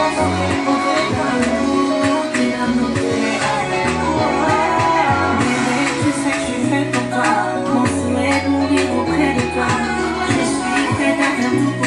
Tu sais que je suis faite pour toi. Mon souhait est de mourir auprès de toi. Je suis prête à faire tout pour